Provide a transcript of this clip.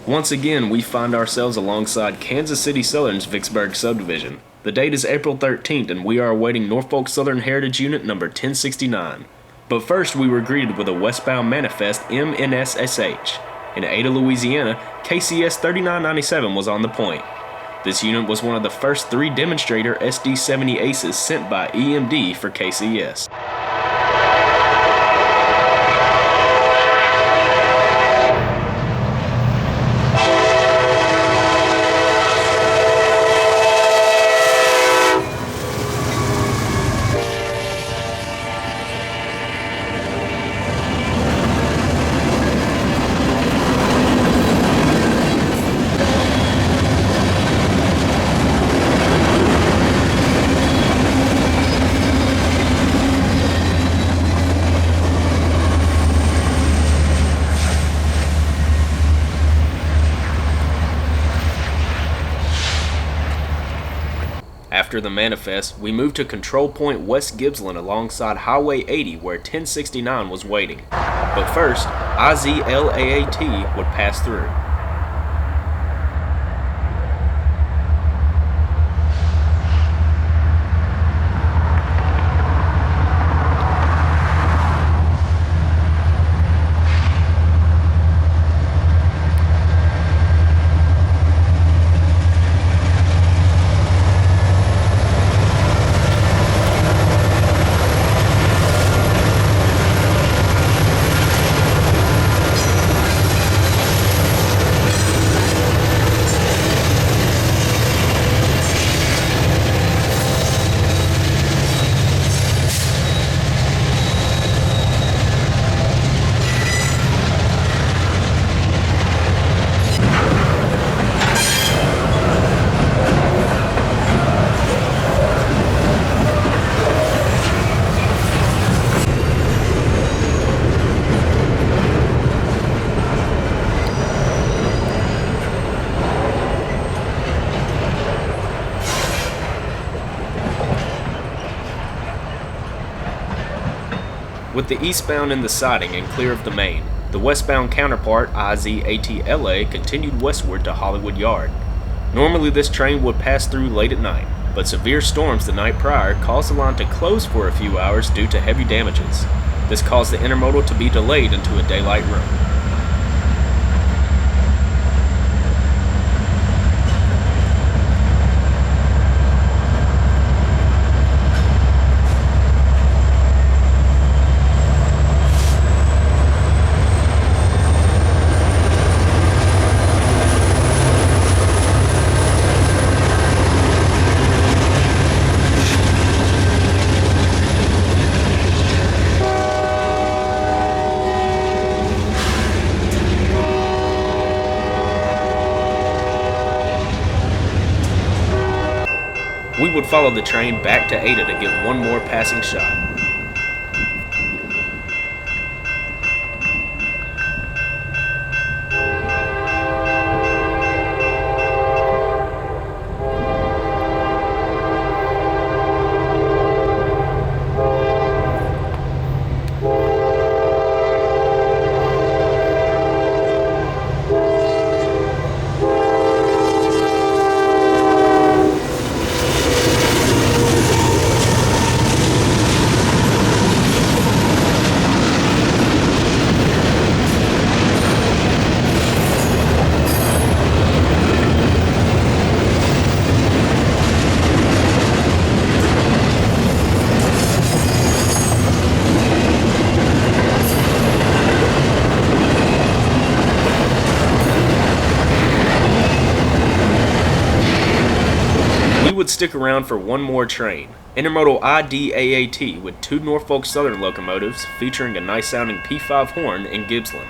Once again, we find ourselves alongside Kansas City Southern's Vicksburg subdivision. The date is April 13th, and we are awaiting Norfolk Southern Heritage Unit number 1069. But first, we were greeted with a westbound manifest MNSSH. In Ada, Louisiana, KCS 3997 was on the point. This unit was one of the first 3 demonstrator SD70Aces sent by EMD for KCS. After the manifest, we moved to Control Point West Gibbsland alongside Highway 80 where 1069 was waiting. But first, IZLAAT would pass through. With the eastbound in the siding and clear of the main, the westbound counterpart, IZATLA, continued westward to Hollywood Yard. Normally this train would pass through late at night, but severe storms the night prior caused the line to close for a few hours due to heavy damages. This caused the intermodal to be delayed into a daylight run. We would follow the train back to Ada to get one more passing shot. Would stick around for one more train, intermodal IDAAT with 2 Norfolk Southern locomotives featuring a nice sounding P5 horn in Gibbsland.